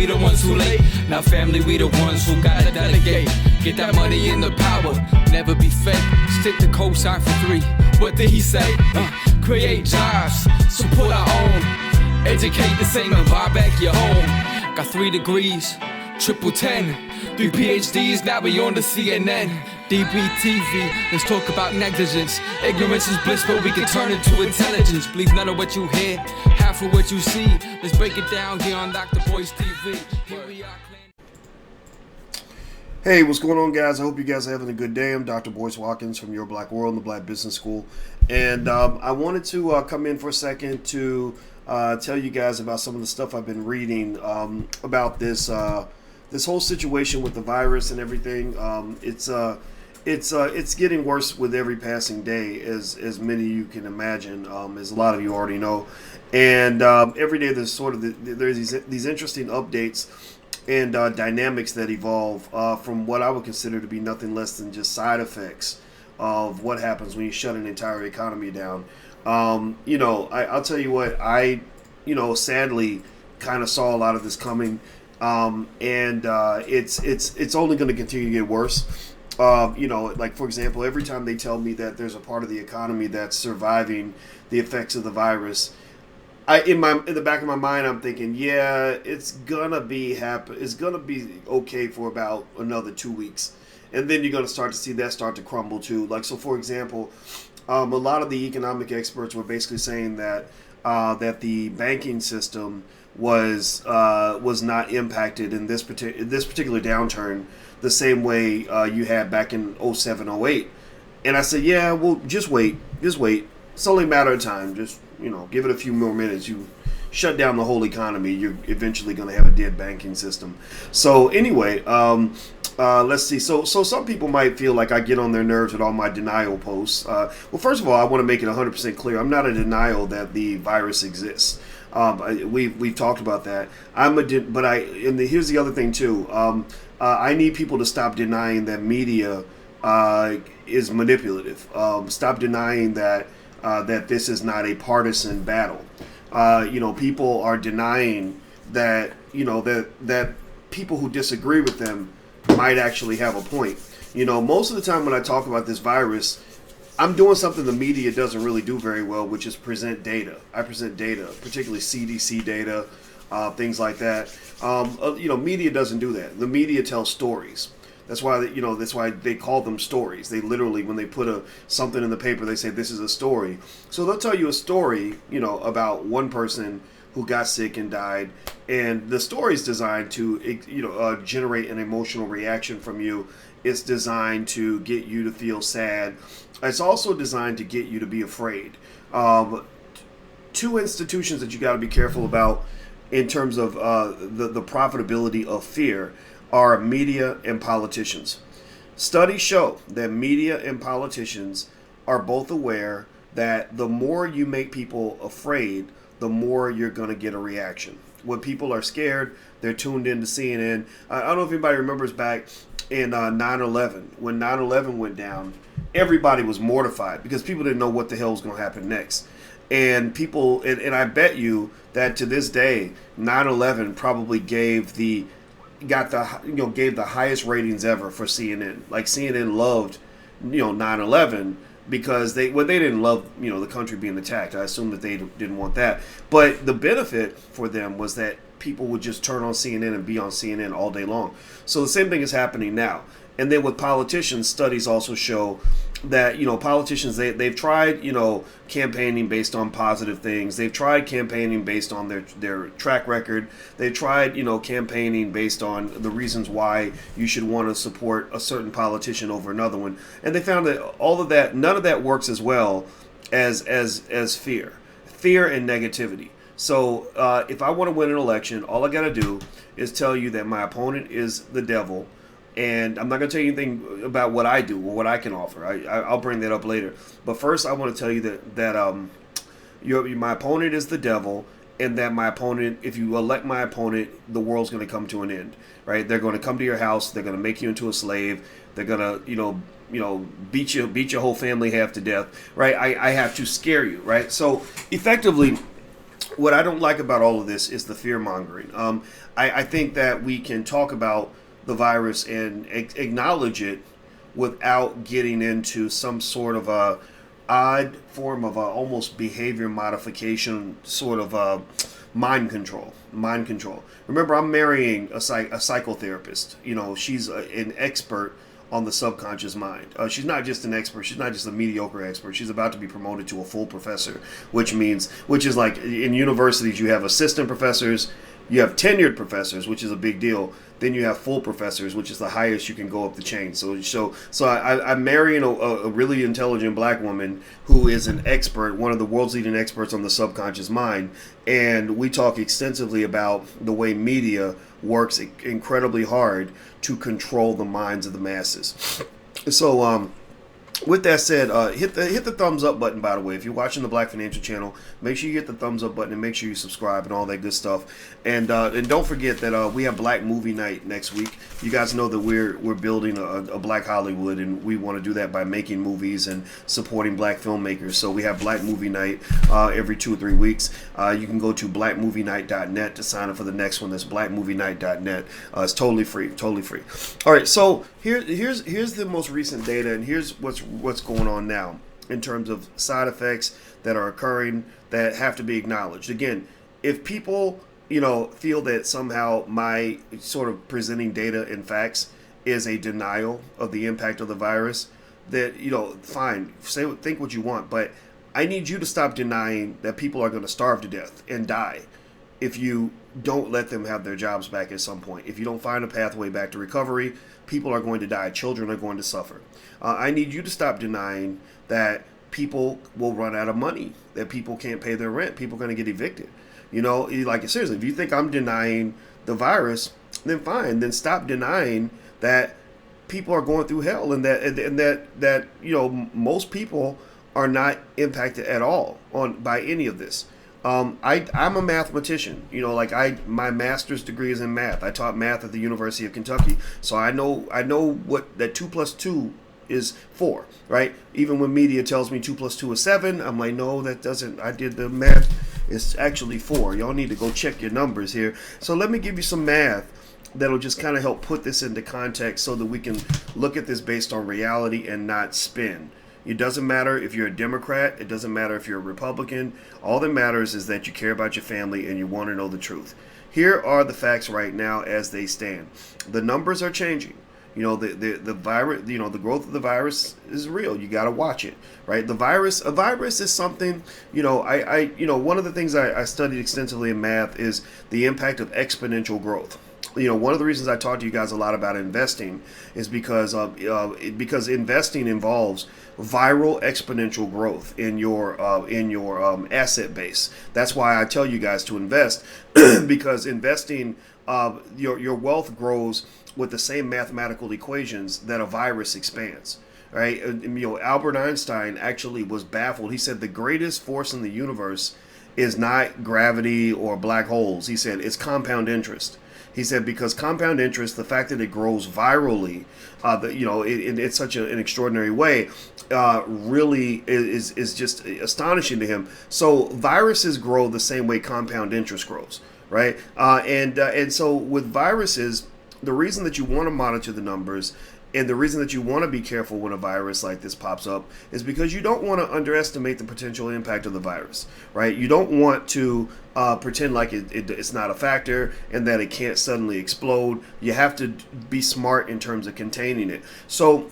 we the ones who late. Now family, we the ones who gotta delegate. Get that money in the power, never be fake. Stick to cosign for 3. What did he say? Create jobs, support our own. Educate the same and buy back your home. Got 3 degrees, triple 10. 3 PhDs, now we on the CNN. DBTV, let's talk about negligence. Ignorance is bliss, but we can turn it to intelligence. Believe none of what you hear, half of what you see. Let's break it down here on Dr. Boy's TV. Here we are. Hey, what's going on, guys? I hope you guys are having a good day. I'm Dr. Boyce Watkins from Your Black World and the Black Business School. And I wanted to come in for a second to tell you guys about some of the stuff I've been reading about this whole situation with the virus and everything. It's getting worse with every passing day, as many of you can imagine, as a lot of you already know. And every day there's there's these interesting updates and dynamics that evolve from what I would consider to be nothing less than just side effects of what happens when you shut an entire economy down. I'll tell you what, I sadly kind of saw a lot of this coming, and it's only going to continue to get worse. Like, for example, every time they tell me that there's a part of the economy that's surviving the effects of the virus, in the back of my mind, I'm thinking, yeah, it's gonna be okay for about another 2 weeks, and then you're gonna start to see that start to crumble too. Like, so for example, a lot of the economic experts were basically saying that the banking system was not impacted in this particular downturn the same way you had back in 07, 08. And I said, yeah, well, just wait. It's only a matter of time. Just, give it a few more minutes. You shut down the whole economy, you're eventually going to have a dead banking system. So anyway, let's see. So some people might feel like I get on their nerves with all my denial posts. Well, first of all, I want to make it 100% clear. I'm not in denial that the virus exists. We've talked about that. Here's the other thing too. I need people to stop denying that media is manipulative. Stop denying that this is not a partisan battle. People are denying that that people who disagree with them might actually have a point. Most of the time when I talk about this virus, I'm doing something the media doesn't really do very well, which is present data. I present data, particularly CDC data, things like that. Media doesn't do that. The media tells stories. That's why they call them stories. They literally, when they put something in the paper, they say this is a story. So they'll tell you a story, about one person who got sick and died, and the story is designed to, generate an emotional reaction from you. It's designed to get you to feel sad. It's also designed to get you to be afraid. 2 institutions that you got to be careful about in terms of the profitability of fear are media and politicians. Studies show that media and politicians are both aware that the more you make people afraid, the more you're going to get a reaction. When people are scared, they're tuned in to CNN. I don't know if anybody remembers back in 9/11. When 9/11 went down, everybody was mortified because people didn't know what the hell was going to happen next. And people, and I bet you that to this day, 9/11 probably gave the highest ratings ever for CNN. Like, CNN loved 9/11 because they didn't love the country being attacked. I assume that they didn't want that, but the benefit for them was that people would just turn on CNN and be on CNN all day long. So the same thing is happening now. And then with politicians, studies also show that politicians, they've tried campaigning based on positive things. They've tried campaigning based on their track record. They've tried campaigning based on the reasons why you should want to support a certain politician over another one. And they found that none of that works as well as fear and negativity. So if I want to win an election, all I got to do is tell you that my opponent is the devil. And I'm not going to tell you anything about what I do or what I can offer. I'll bring that up later. But first, I want to tell you that my opponent is the devil, and that my opponent, if you elect my opponent, the world's going to come to an end. Right? They're going to come to your house. They're going to make you into a slave. They're going to beat your whole family half to death. Right? I have to scare you. Right? So effectively, what I don't like about all of this is the fear mongering. I think that we can talk about the virus and acknowledge it without getting into some sort of a odd form of almost behavior modification, sort of mind control. Mind control. Remember, I'm marrying a psychotherapist. You know, she's an expert on the subconscious mind. She's not just an expert. She's not just a mediocre expert. She's about to be promoted to a full professor, which is like in universities, you have assistant professors, you have tenured professors, which is a big deal. Then you have full professors, which is the highest you can go up the chain. So I'm marrying a really intelligent black woman who is an expert, one of the world's leading experts on the subconscious mind. And we talk extensively about the way media works incredibly hard to control the minds of the masses. So, with that said, hit the thumbs up button, by the way. If you're watching the Black Financial Channel, make sure you hit the thumbs up button and make sure you subscribe and all that good stuff. And don't forget that we have Black Movie Night next week. You guys know that we're building a Black Hollywood, and we want to do that by making movies and supporting Black filmmakers. So we have Black Movie Night every 2 or 3 weeks. You can go to blackmovienight.net to sign up for the next one. That's blackmovienight.net. It's totally free, totally free. All right, so here's the most recent data, and here's what's going on now in terms of side effects that are occurring that have to be acknowledged. Again, if people feel that somehow my sort of presenting data and facts is a denial of the impact of the virus, that fine, think what you want, but I need you to stop denying that people are going to starve to death and die if you don't let them have their jobs back at some point. If you don't find a pathway back to recovery, people are going to die. Children are going to suffer. I need you to stop denying that people will run out of money, that people can't pay their rent, people are going to get evicted. Like, seriously, if you think I'm denying the virus, then fine, then stop denying that people are going through hell and that most people are not impacted at all by any of this. I'm a mathematician. My master's degree is in math. I taught math at the University of Kentucky, so I know what that 2 + 2 is 4, right? Even when media tells me 2 + 2 is 7, I'm like, no, that doesn't. I did the math. It's actually 4. Y'all need to go check your numbers here. So let me give you some math that'll just kind of help put this into context so that we can look at this based on reality and not spin. It doesn't matter if you're a Democrat. It doesn't matter if you're a Republican. All that matters is that you care about your family and you want to know the truth. Here are the facts right now as they stand. The numbers are changing. The virus, the growth of the virus is real. You got to watch it, right? A virus is something, one of the things I studied extensively in math is the impact of exponential growth. One of the reasons I talk to you guys a lot about investing is because investing involves viral exponential growth in your asset base. That's why I tell you guys to invest because investing, your wealth grows with the same mathematical equations that a virus expands. Right? Albert Einstein actually was baffled. He said the greatest force in the universe is not gravity or black holes. He said it's compound interest. He said because compound interest, the fact that it grows virally, it's such an extraordinary way, really is just astonishing to him. So viruses grow the same way compound interest grows, right? And so with viruses, the reason that you want to monitor the numbers and the reason that you want to be careful when a virus like this pops up is because you don't want to underestimate the potential impact of the virus, right? You don't want to pretend like it's not a factor and that it can't suddenly explode. You have to be smart in terms of containing it. So,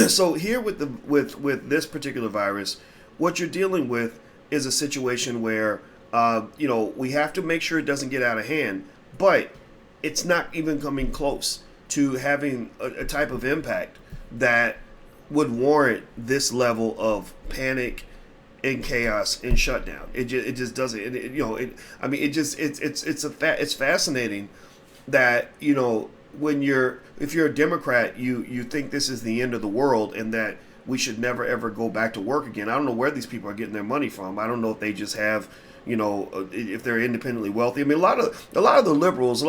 so here with this particular virus, what you're dealing with is a situation where we have to make sure it doesn't get out of hand, but it's not even coming close to having a type of impact that would warrant this level of panic and chaos and shutdown. It just doesn't. It's fascinating that if you're a Democrat, you think this is the end of the world and that we should never ever go back to work again. I don't know where these people are getting their money from. I don't know if they just have if they're independently wealthy. I mean, a lot of the liberals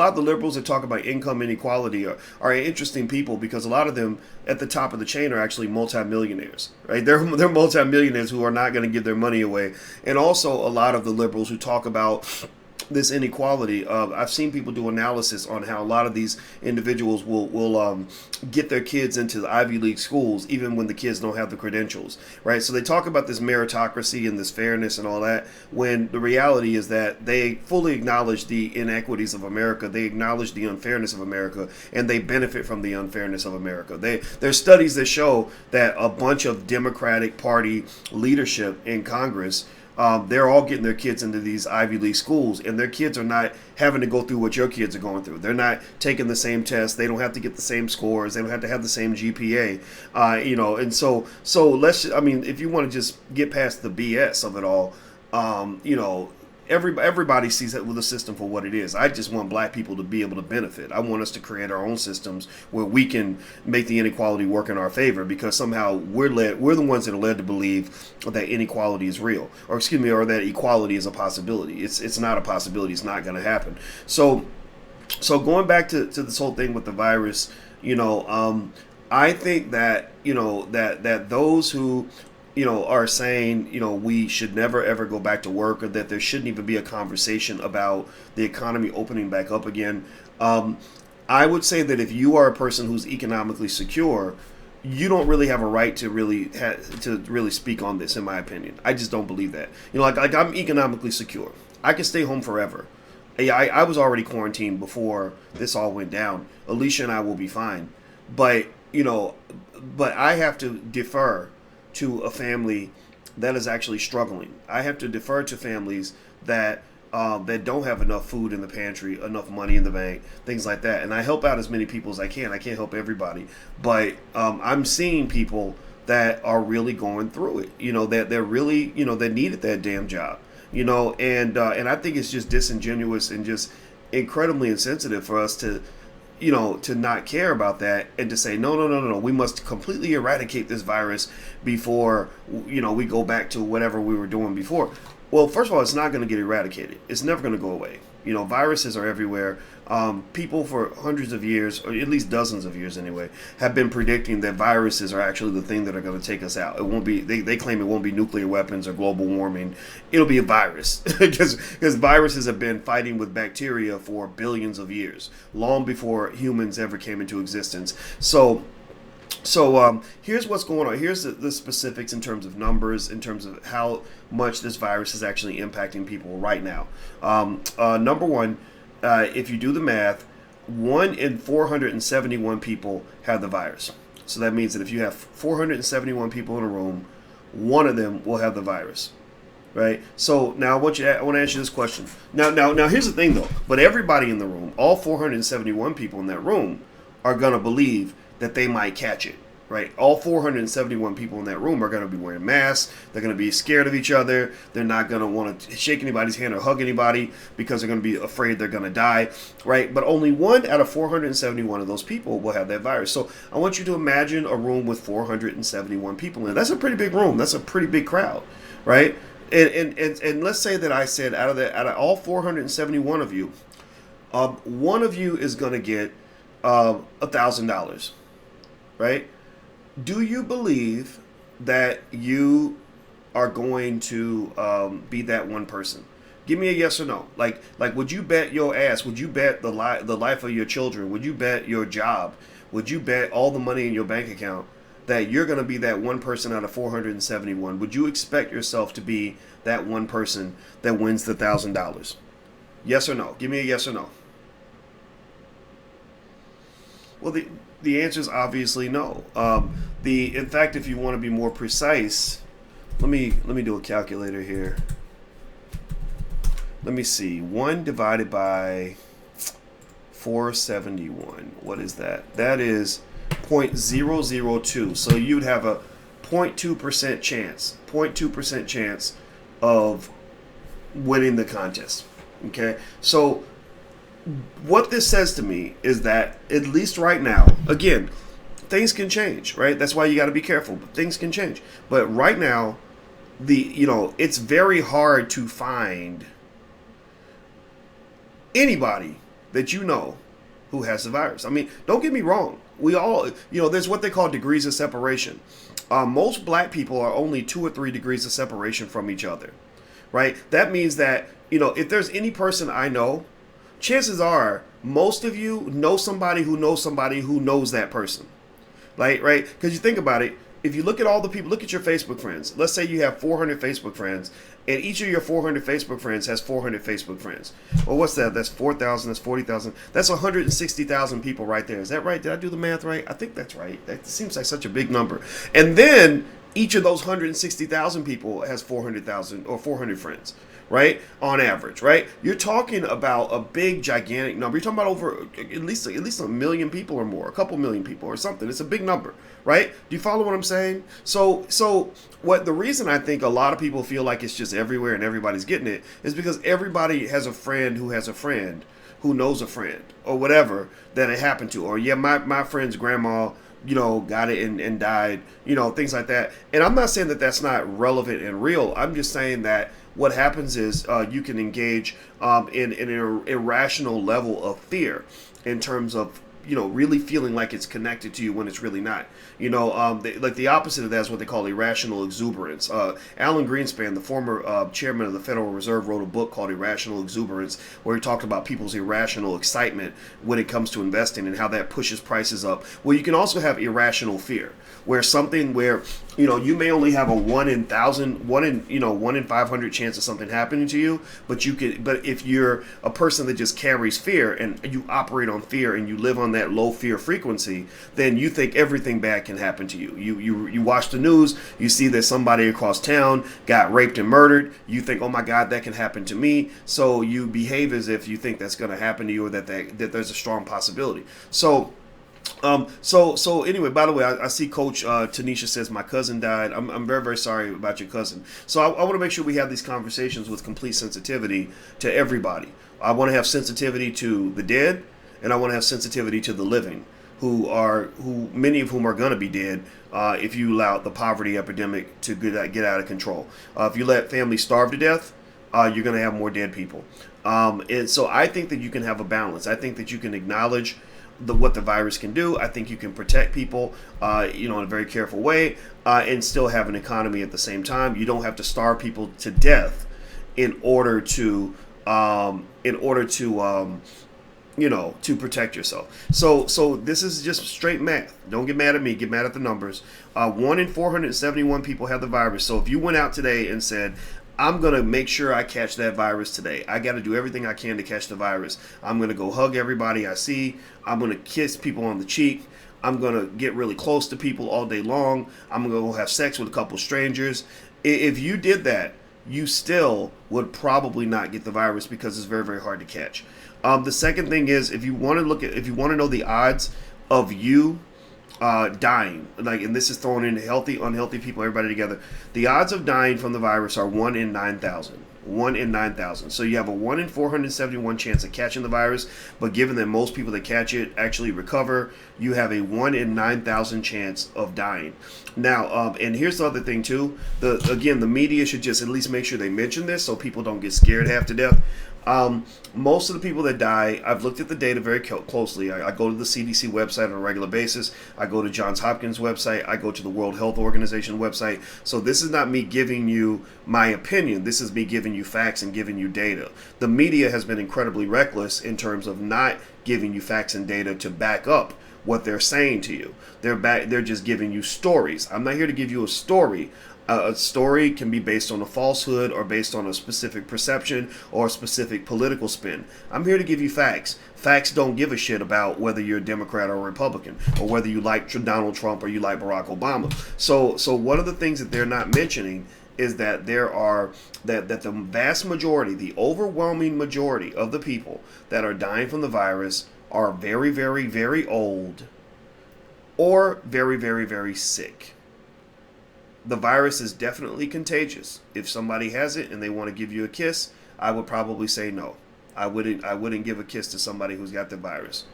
that talk about income inequality are interesting people, because a lot of them at the top of the chain are actually multimillionaires, right? They're multimillionaires who are not going to give their money away. And also a lot of the liberals who talk about this inequality. I've seen people do analysis on how a lot of these individuals will get their kids into the Ivy League schools even when the kids don't have the credentials, right? So they talk about this meritocracy and this fairness and all that, when the reality is that they fully acknowledge the inequities of America, they acknowledge the unfairness of America, and they benefit from the unfairness of America. There's studies that show that a bunch of Democratic Party leadership in Congress, they're all getting their kids into these Ivy League schools, and their kids are not having to go through what your kids are going through. They're not taking the same tests. They don't have to get the same scores. They don't have to have the same GPA. And so if you want to just get past the BS of it all, everybody sees it with the system for what it is. I just want black people to be able to benefit. I want us to create our own systems where we can make the inequality work in our favor, because somehow we're the ones that are led to believe that inequality is real, or that equality is a possibility. It's not a possibility. It's not going to happen. So going back to this whole thing with the virus, I think that that those who are saying, we should never ever go back to work, or that there shouldn't even be a conversation about the economy opening back up again. I would say that if you are a person who's economically secure, you don't really have a right to really speak on this, in my opinion. I just don't believe that. Like I'm economically secure. I can stay home forever. I was already quarantined before this all went down. Alicia and I will be fine. But I have to defer to a family that is actually struggling. I have to defer to families that don't have enough food in the pantry, enough money in the bank, things like that. And I help out as many people as I can. I can't help everybody, but I'm seeing people that are really going through it. That they're really, they needed that damn job. And I think it's just disingenuous and just incredibly insensitive for us to not care about that, and to say, no, we must completely eradicate this virus before, we go back to whatever we were doing before. Well, first of all, it's not going to get eradicated. It's never going to go away. Viruses are everywhere. People for hundreds of years, or at least dozens of years anyway, have been predicting that viruses are actually the thing that are going to take us out. It won't be. They claim it won't be nuclear weapons or global warming. It'll be a virus, because viruses have been fighting with bacteria for billions of years, long before humans ever came into existence. So here's what's going on. Here's the specifics in terms of numbers, in terms of how much this virus is actually impacting people right now. Number one, if you do the math, 1 in 471 people have the virus. So that means that if you have 471 people in a room, one of them will have the virus, right? So now I want to answer this question. Now here's the thing though. But everybody in the room, all 471 people in that room, are going to believe that they might catch it, right? All 471 people in that room are going to be wearing masks. They're going to be scared of each other. They're not going to want to shake anybody's hand or hug anybody, because they're going to be afraid they're going to die, right? But only 1 out of 471 of those people will have that virus. So I want you to imagine a room with 471 people in it. That's a pretty big room. That's a pretty big crowd, right? And let's say that I said out of all 471 of you, one of you is going to get $1,000. Right? Do you believe that you are going to be that one person? Give me a yes or no. Like, would you bet your ass? Would you bet the life of your children? Would you bet your job? Would you bet all the money in your bank account that you're going to be that one person out of 471? Would you expect yourself to be that one person that wins the $1,000? Yes or no? Give me a yes or no. Well, the answer is obviously no. In fact, if you want to be more precise, let me do a calculator here. Let me see. 1 divided by 471. What is that? That is 0.002. So you'd have a 0.2% chance. 0.2% chance of winning the contest. Okay? So what this says to me is that, at least right now, again, things can change, right? That's why you got to be careful. But things can change. But right now, it's very hard to find anybody that you know who has the virus. I mean, don't get me wrong. We all, there's what they call degrees of separation. Most black people are only 2 or 3 degrees of separation from each other, right? That means that, if there's any person I know, chances are most of you know somebody who knows somebody who knows that person. Like, right? Because you think about it, if you look at all the people, look at your Facebook friends. Let's say you have 400 Facebook friends, and each of your 400 Facebook friends has 400 Facebook friends. Well, what's that? That's 4,000. That's 40,000. That's 160,000 people right there. Is that right? Did I do the math right? I think that's right. That seems like such a big number. And then each of those 160,000 people has 400,000 or 400 friends, right? On average, right? You're talking about a big, gigantic number. You're talking about over at least a million people or more, a couple million people or something. It's a big number, right? Do you follow what I'm saying? So the reason I think a lot of people feel like it's just everywhere and everybody's getting it is because everybody has a friend who has a friend who knows a friend or whatever that it happened to. Or my friend's grandma, got it and died, things like that. And I'm not saying that that's not relevant and real. I'm just saying that what happens is you can engage in an irrational level of fear in terms of, really feeling like it's connected to you when it's really not. Like the opposite of that is what they call irrational exuberance. Alan Greenspan, the former chairman of the Federal Reserve, wrote a book called Irrational Exuberance, where he talked about people's irrational excitement when it comes to investing and how that pushes prices up. Well, you can also have irrational fear, where you may only have a 1 in 1,000, 1 in 500 chance of something happening to you, but if you're a person that just carries fear and you operate on fear and you live on that low fear frequency, then you think everything bad can happen to you. You watch the news, you see that somebody across town got raped and murdered, you think, oh my God, that can happen to me. So you behave as if you think that's going to happen to you, or that there's a strong possibility. So anyway, by the way, I see Coach Tanisha says my cousin died. I'm very, very sorry about your cousin. So I want to make sure we have these conversations with complete sensitivity to everybody. I want to have sensitivity to the dead, and I want to have sensitivity to the living, who many of whom are going to be dead if you allow the poverty epidemic to get out of control. If you let families starve to death, you're going to have more dead people. And so I think that you can have a balance. I think that you can acknowledge what the virus can do. I think you can protect people, in a very careful way, and still have an economy at the same time. You don't have to starve people to death in order to protect yourself. So this is just straight math. Don't get mad at me. Get mad at the numbers. 1 in 471 people have the virus. So if you went out today and said, I'm going to make sure I catch that virus today. I got to do everything I can to catch the virus. I'm going to go hug everybody I see. I'm going to kiss people on the cheek. I'm going to get really close to people all day long. I'm going to go have sex with a couple strangers. If you did that, you still would probably not get the virus because it's very, very hard to catch. The second thing is, if you want to know the odds of you dying, and this is thrown in healthy, unhealthy people, everybody together, the odds of dying from the virus are 1 in 9,000. 1 in 9,000. So you have a 1 in 471 chance of catching the virus, but given that most people that catch it actually recover, you have a 1 in 9,000 chance of dying. Now, and here's the other thing too. The media should just at least make sure they mention this so people don't get scared half to death. Most of the people that die, I've looked at the data very closely. I go to the CDC website on a regular basis. I go to Johns Hopkins website. I go to the World Health Organization website. So this is not me giving you my opinion. This is me giving you facts and giving you data. The media has been incredibly reckless in terms of not giving you facts and data to back up what they're saying to you. They're just giving you stories. I'm not here to give you a story. A story can be based on a falsehood or based on a specific perception or a specific political spin. I'm here to give you facts. Facts don't give a shit about whether you're a Democrat or a Republican, or whether you like Donald Trump or you like Barack Obama. So one of the things that they're not mentioning is that that the vast majority, the overwhelming majority of the people that are dying from the virus are very, very, very old or very, very, very sick. The virus is definitely contagious. If somebody has it and they want to give you a kiss, I would probably say no. I wouldn't give a kiss to somebody who's got the virus.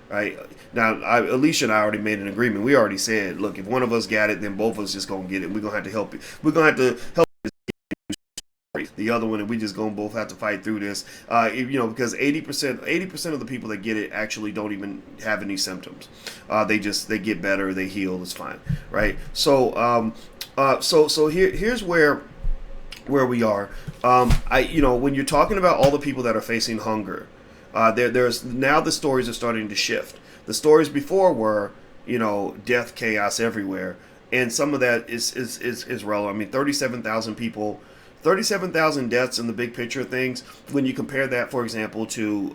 Right? Now, Alicia and I already made an agreement. We already said, look, if one of us got it, then both of us just gonna get it. We're gonna have to help you. We're gonna have to help race, the other one, and we just gonna both have to fight through this. Because 80% of the people that get it actually don't even have any symptoms. They get better, they heal, it's fine, right? So here's where we are. When you're talking about all the people that are facing hunger, there's now the stories are starting to shift. The stories before were, death, chaos everywhere. And some of that is relevant. I mean, 37,000 people, 37,000 deaths in the big picture of things. When you compare that, for example, to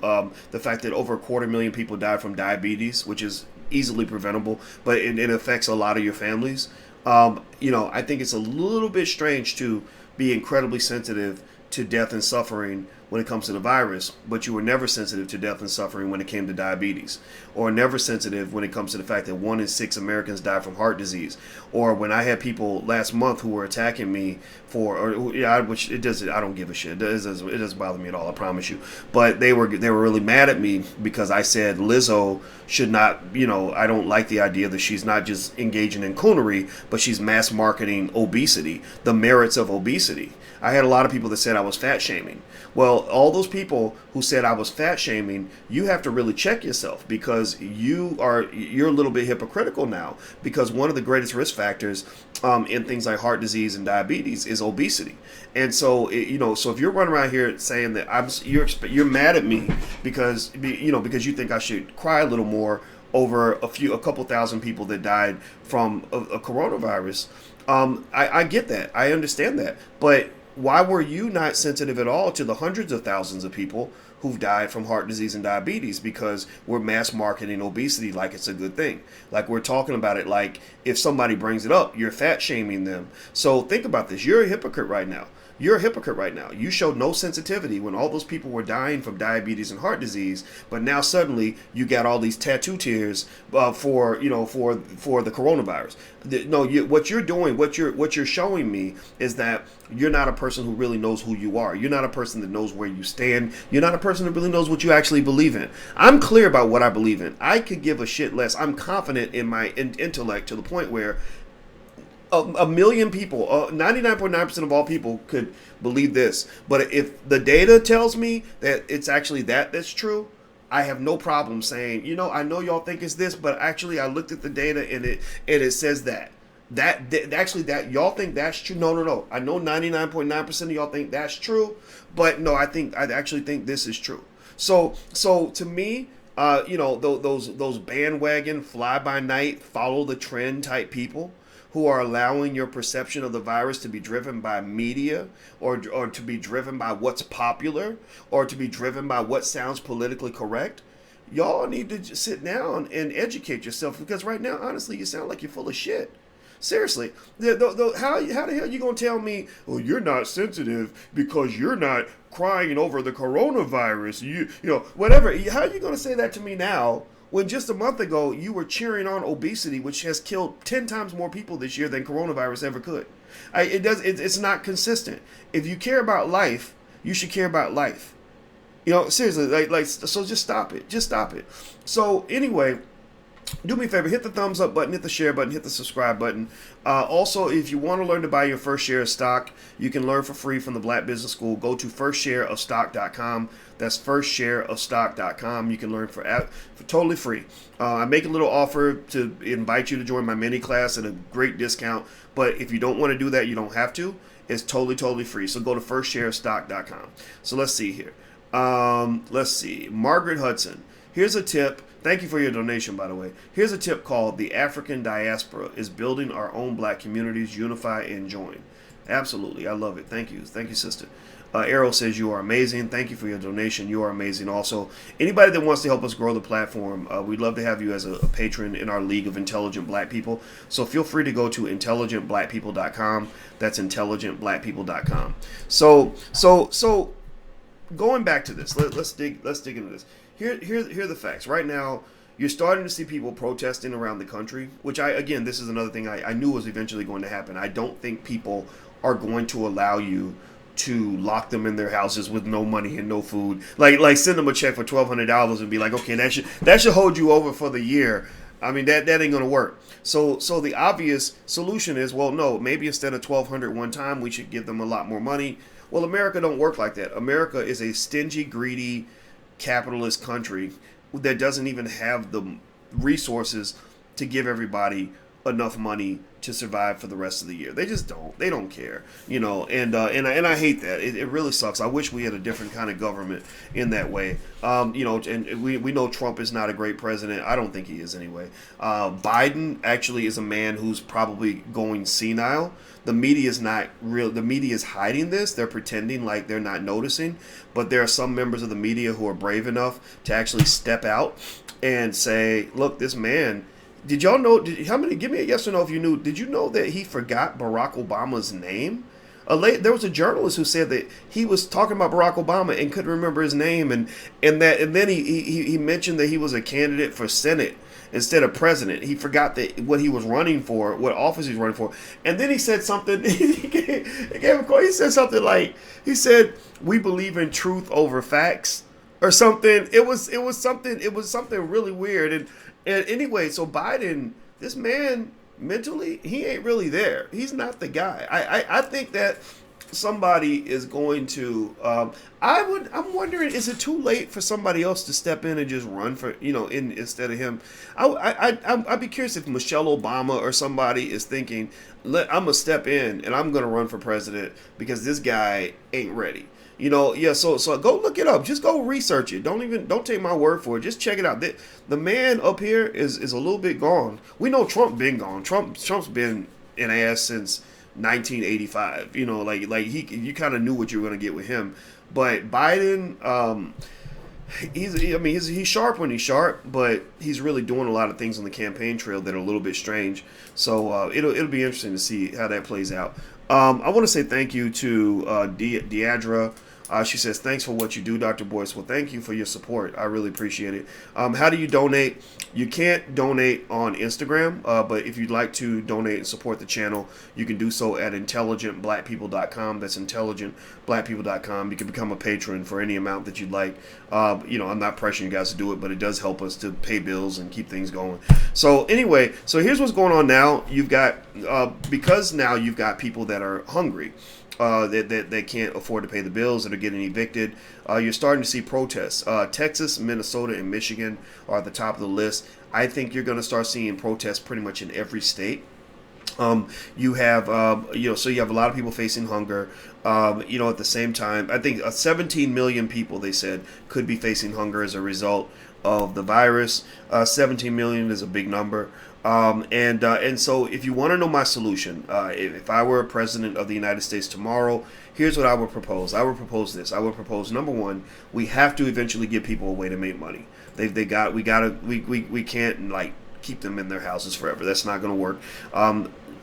the fact that over 250,000 people died from diabetes, which is easily preventable, but it affects a lot of your families. I think it's a little bit strange to be incredibly sensitive to death and suffering when it comes to the virus, but you were never sensitive to death and suffering when it came to diabetes, or never sensitive when it comes to the fact that 1 in 6 Americans die from heart disease, or when I had people last month who were attacking me which it doesn't, I don't give a shit. It doesn't bother me at all, I promise you. But they were really mad at me because I said Lizzo should not, I don't like the idea that she's not just engaging in coonery, but she's mass marketing obesity, the merits of obesity. I had a lot of people that said I was fat shaming. Well, all those people who said I was fat shaming, you have to really check yourself, because you're a little bit hypocritical now, because one of the greatest risk factors in things like heart disease and diabetes is obesity. And so, so if you're running around here saying that you're mad at me because you think I should cry a little more over a couple thousand people that died from a coronavirus, I get that. I understand that. But why were you not sensitive at all to the hundreds of thousands of people who've died from heart disease and diabetes? Because we're mass marketing obesity like it's a good thing. Like we're talking about it like if somebody brings it up, you're fat shaming them. So think about this. You're a hypocrite right now. You showed no sensitivity when all those people were dying from diabetes and heart disease, but now suddenly you got all these tattoo tears for the coronavirus. What you're doing, what you're showing me is that you're not a person who really knows who you are. You're not a person that knows where you stand. You're not a person who really knows what you actually believe in. I'm clear about what I believe in. I could give a shit less. I'm confident in my intellect to the point where a million people, 99.9% of all people could believe this. But if the data tells me that it's actually that's true, I have no problem saying, I know y'all think it's this, but actually I looked at the data and it says that y'all think that's true. No. I know 99.9% of y'all think that's true, but no, I actually think this is true. So to me, those bandwagon fly by night, follow the trend type people who are allowing your perception of the virus to be driven by media or to be driven by what's popular or to be driven by what sounds politically correct, y'all need to just sit down and educate yourself, because right now, honestly, you sound like you're full of shit. Seriously, how the hell are you going to tell me, you're not sensitive because you're not crying over the coronavirus? Whatever. How are you going to say that to me now, when just a month ago you were cheering on obesity, which has killed 10 times more people this year than coronavirus ever could? It's not consistent. If you care about life, you should care about life. Seriously, so just stop it. Just stop it. So anyway, do me a favor, hit the thumbs up button, hit the share button, hit the subscribe button. Also, if you want to learn to buy your first share of stock, you can learn for free from the Black Business School. Go to firstshareofstock.com. That's firstshareofstock.com. You can learn for totally free. I make a little offer to invite you to join my mini class at a great discount. But if you don't want to do that, you don't have to. It's totally free. So go to firstshareofstock.com. So let's see here. Margaret Hudson. Here's a tip. Thank you for your donation, by the way. Here's a tip called The African Diaspora is Building Our Own Black Communities. Unify and Join. Absolutely. I love it. Thank you. Thank you, sister. Errol says you are amazing. Thank you for your donation. You are amazing also. Anybody that wants to help us grow the platform, we'd love to have you as a patron in our League of Intelligent Black People. So feel free to go to intelligentblackpeople.com. That's intelligentblackpeople.com. So going back to this, let's dig into this. Here are the facts. Right now, you're starting to see people protesting around the country, which this is another thing I knew was eventually going to happen. I don't think people are going to allow you to lock them in their houses with no money and no food. Like send them a check for $1,200 and be like, okay, that should hold you over for the year. I mean, that ain't going to work. So the obvious solution is, well, no, maybe instead of $1,200 one time, we should give them a lot more money. Well, America don't work like that. America is a stingy, greedy, capitalist country that doesn't even have the resources to give everybody enough money to survive for the rest of the year. They just don't. They don't care, and I hate that. It really sucks. I wish we had a different kind of government in that way. And we know Trump is not a great president. I don't think he is anyway. Biden actually is a man who's probably going senile. The media is not real. The media is hiding this. They're pretending like they're not noticing, but there are some members of the media who are brave enough to actually step out and say, "Look, this man." Did y'all know? Give me a yes or no if you knew. Did you know that he forgot Barack Obama's name? There was a journalist who said that he was talking about Barack Obama and couldn't remember his name, and then he mentioned that he was a candidate for Senate instead of president. He forgot that what he was running for, what office he was running for, and then he said something. He said something like, he said, "We believe in truth over facts," or something. It was something really weird. And anyway, so Biden, this man, mentally, he ain't really there. He's not the guy. I think that somebody is going to. I'm wondering, is it too late for somebody else to step in and just run for instead of him? I'd be curious if Michelle Obama or somebody is thinking, I'm gonna step in and I'm gonna run for president because this guy ain't ready. So go look it up. Just go research it. Don't take my word for it. Just check it out. The man up here is a little bit gone. We know Trump been gone. Trump's been an ass since 1985. You kind of knew what you were gonna get with him. But Biden, he's sharp when he's sharp, but he's really doing a lot of things on the campaign trail that are a little bit strange. So it'll be interesting to see how that plays out. I want to say thank you to Deidra. She says, "Thanks for what you do, Dr. Boyce." Well, thank you for your support. I really appreciate it. How do you donate? You can't donate on Instagram, but if you'd like to donate and support the channel, you can do so at intelligentblackpeople.com. That's intelligentblackpeople.com. You can become a patron for any amount that you'd like. I'm not pressuring you guys to do it, but it does help us to pay bills and keep things going. So anyway, here's what's going on now. You've got, because now you've got people that are hungry. That can't afford to pay the bills, that are getting evicted. You're starting to see protests. Texas, Minnesota, and Michigan are at the top of the list. I think you're going to start seeing protests pretty much in every state. You have, so you have a lot of people facing hunger. At the same time, I think 17 million people, they said, could be facing hunger as a result of the virus. 17 million is a big number. And so if you want to know my solution, if I were a president of the United States tomorrow, here's what I would propose. I would propose this. I would propose, number one, we have to eventually give people a way to make money. We can't keep them in their houses forever. That's not going to work.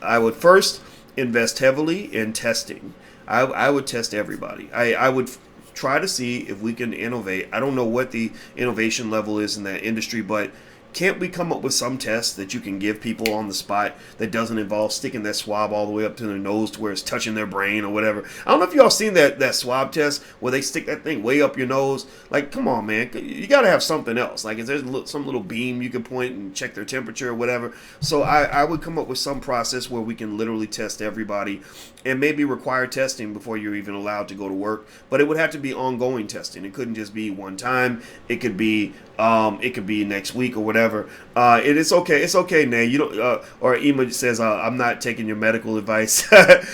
I would first invest heavily in testing. I would test everybody. I would try to see if we can innovate. I don't know what the innovation level is in that industry, but can't we come up with some test that you can give people on the spot that doesn't involve sticking that swab all the way up to their nose to where it's touching their brain or whatever? I don't know if y'all seen that swab test where they stick that thing way up your nose. Come on, man. You got to have something else. If there's some little beam you can point and check their temperature or whatever. So I would come up with some process where we can literally test everybody and maybe require testing before you're even allowed to go to work. But it would have to be ongoing testing. It couldn't just be one time. It could be next week or whatever. It's okay. It's okay, Nay. You don't. Or Ema says, "I'm not taking your medical advice."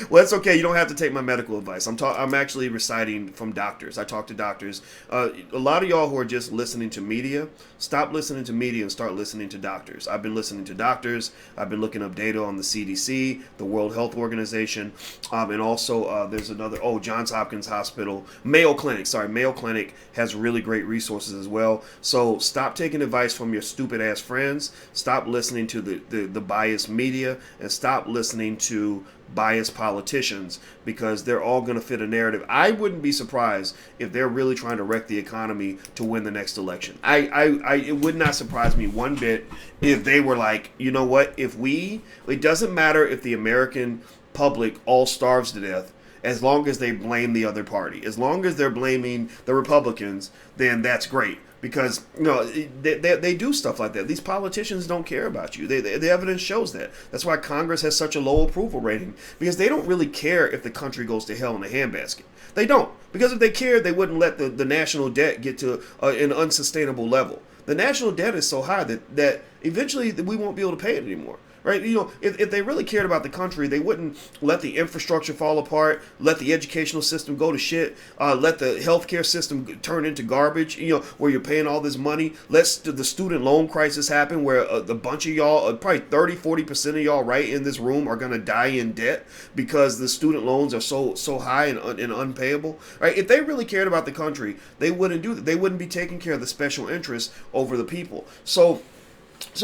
Well, it's okay. You don't have to take my medical advice. I'm actually reciting from doctors. I talk to doctors. A lot of y'all who are just listening to media, stop listening to media and start listening to doctors. I've been listening to doctors. I've been looking up data on the CDC, the World Health Organization, and also there's another. Johns Hopkins Hospital, Mayo Clinic. Sorry, Mayo Clinic has really great resources as well. So stop taking advice from your stupid ass friends. Stop listening to the biased media and stop listening to biased politicians because they're all going to fit a narrative. I wouldn't be surprised if they're really trying to wreck the economy to win the next election. It would not surprise me one bit if they were like, you know what, it doesn't matter if the American public all starves to death as long as they blame the other party. As long as they're blaming the Republicans, then that's great. because they do stuff like that. These politicians don't care about you. The evidence shows that. That's why Congress has such a low approval rating, because they don't really care if the country goes to hell in a handbasket. They don't, because if they cared, they wouldn't let the national debt get to an unsustainable level. The national debt is so high that eventually we won't be able to pay it anymore. Right? If they really cared about the country, they wouldn't let the infrastructure fall apart, let the educational system go to shit, let the healthcare system turn into garbage, where you're paying all this money. Let the student loan crisis happen, where a bunch of y'all, probably 30-40% of y'all right in this room are going to die in debt because the student loans are so high and unpayable. Right? If they really cared about the country, they wouldn't do that. They wouldn't be taking care of the special interests over the people. So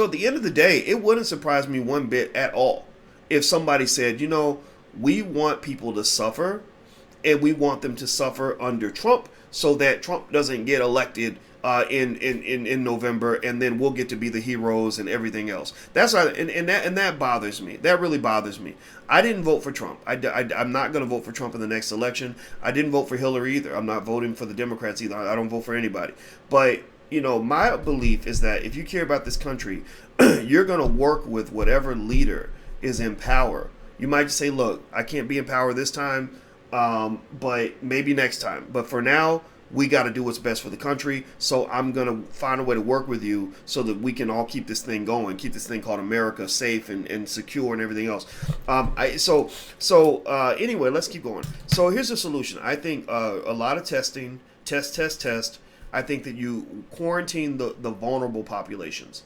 at the end of the day, it wouldn't surprise me one bit at all if somebody said, we want people to suffer, and we want them to suffer under Trump so that Trump doesn't get elected in November, and then we'll get to be the heroes and everything else. That's why, and that bothers me. That really bothers me. I didn't vote for Trump. I'm not going to vote for Trump in the next election. I didn't vote for Hillary either. I'm not voting for the Democrats either. I don't vote for anybody. But my belief is that if you care about this country, you're going to work with whatever leader is in power. You might just say, look, I can't be in power this time, but maybe next time. But for now, we got to do what's best for the country. So I'm going to find a way to work with you so that we can all keep this thing going, keep this thing called America safe and secure and everything else. Anyway, let's keep going. So here's the solution. I think a lot of testing, test. I think that you quarantine the vulnerable populations.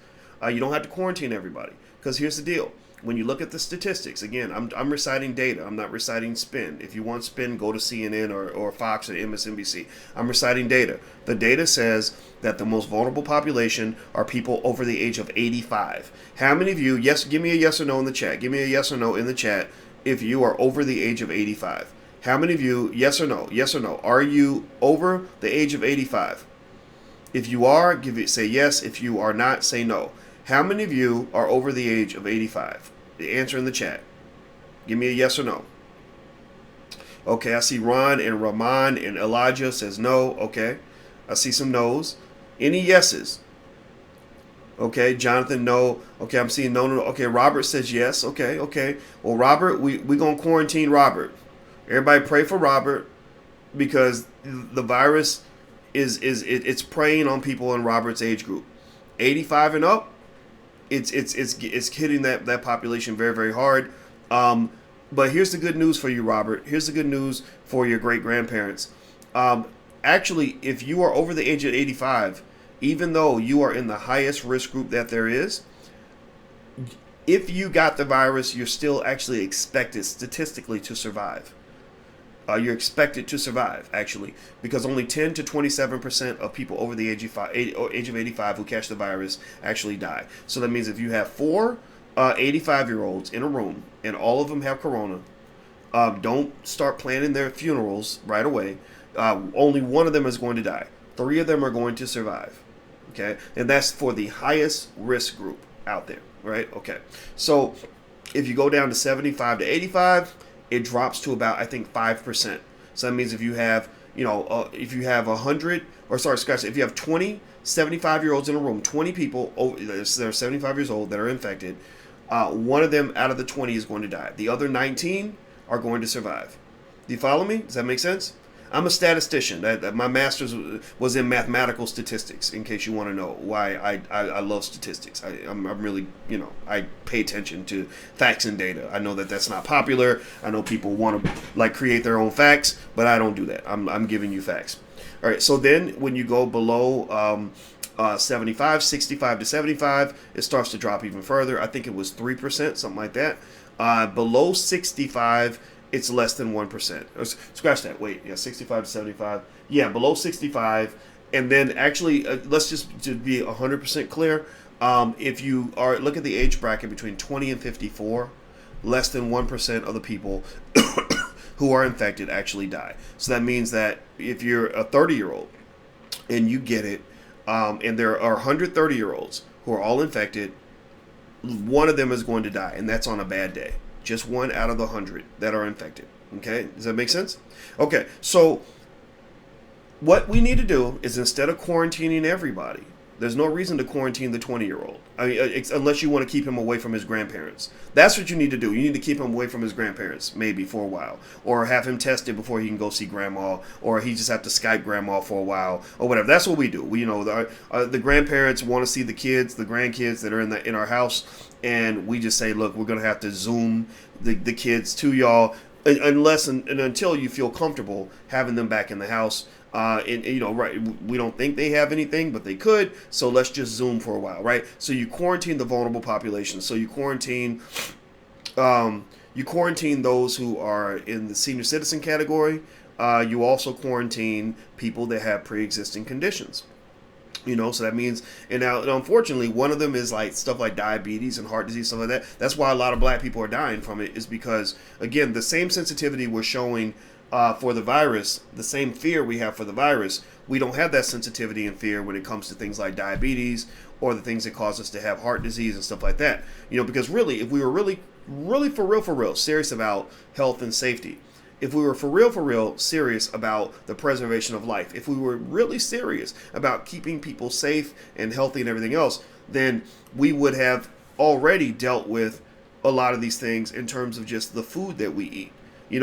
You don't have to quarantine everybody, because here's the deal. When you look at the statistics, again, I'm reciting data. I'm not reciting spin. If you want spin, go to CNN or Fox or MSNBC. I'm reciting data. The data says that the most vulnerable population are people over the age of 85. How many of you, yes, give me a yes or no in the chat. Give me a yes or no in the chat if you are over the age of 85. How many of you, yes or no, are you over the age of 85? If you are, say yes. If you are not, say no. How many of you are over the age of 85? The answer in the chat. Give me a yes or no. Okay, I see Ron and Rahman and Elijah says no. Okay, I see some no's. Any yeses? Okay, Jonathan, no. Okay, I'm seeing no. Okay, Robert says yes. Okay. Well, Robert, we going to quarantine Robert. Everybody pray for Robert, because the virus it's preying on people in Robert's age group. 85 and up, it's hitting that population very, very hard. But here's the good news for you, Robert. Here's the good news for your great grandparents. Actually, if you are over the age of 85, even though you are in the highest risk group that there is, if you got the virus, you're still actually expected statistically to survive. You're expected to survive, actually, because only 10 to 27% of people over the age of 85 who catch the virus actually die. So that means if you have 4 85-year-olds in a room and all of them have corona, don't start planning their funerals right away. Only one of them is going to die. 3 of them are going to survive. Okay, and that's for the highest risk group out there, right? Okay, so if you go down to 75 to 85, it drops to about, I think, 5%. So that means if you have, if you have 100, if you have 20 75-year-olds in a room, 20 people that are 75 years old that are infected, one of them out of the 20 is going to die. The other 19 are going to survive. Do you follow me? Does that make sense? I'm a statistician. My master's was in mathematical statistics, in case you want to know why I love statistics. I'm really, I pay attention to facts and data. I know that that's not popular. I know people want to create their own facts, but I don't do that. I'm giving you facts. All right, so then when you go below 65 to 75, it starts to drop even further. I think it was 3%, something like that. Below 65, it's less than 1%. Scratch that. Wait, 65 to 75. Yeah, below 65. And then actually, let's just to be 100% clear, if you look at the age bracket between 20 and 54, less than 1% of the people who are infected actually die. So that means that if you're a 30-year-old and you get it, and there are 100 30-year-olds who are all infected, one of them is going to die, and that's on a bad day. Just 1 out of the 100 that are infected. Okay, does that make sense? Okay, so What we need to do is, instead of quarantining everybody, there's no reason to quarantine the 20-year-old. I mean, unless you want to keep him away from his grandparents. That's what you need to do. You need to keep him away from his grandparents, maybe for a while. Or have him tested before he can go see grandma. Or he just have to Skype grandma for a while. Or whatever. That's what we do. We, the grandparents want to see the kids, the grandkids that are in our house. And we just say, look, we're going to have to Zoom the kids to y'all. Unless and until you feel comfortable having them back in the house. Right, we don't think they have anything, but they could, so let's just Zoom for a while, right? So you quarantine the vulnerable population. So you quarantine those who are in the senior citizen category. You also quarantine people that have pre-existing conditions. So that means, and unfortunately, one of them is like stuff like diabetes and heart disease, stuff like that. That's why a lot of black people are dying from it, is because, again, the same sensitivity we're showing for the virus, the same fear we have for the virus, we don't have that sensitivity and fear when it comes to things like diabetes or the things that cause us to have heart disease and stuff like that. Because really, if we were really for real serious about health and safety, if we were for real serious about the preservation of life, if we were really serious about keeping people safe and healthy and everything else, then we would have already dealt with a lot of these things in terms of just the food that we eat. When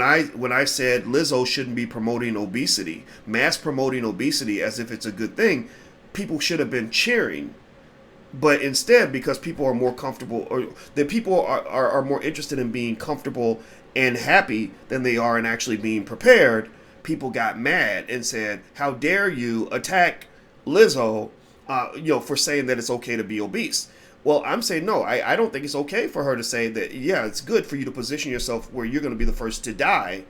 I said Lizzo shouldn't be promoting obesity, mass promoting obesity as if it's a good thing, people should have been cheering. But instead, because people are more comfortable, or that people are more interested in being comfortable and happy than they are in actually being prepared, people got mad and said, how dare you attack Lizzo, for saying that it's okay to be obese. Well, I'm saying no, I don't think it's okay for her to say that, yeah, it's good for you to position yourself where you're going to be the first to die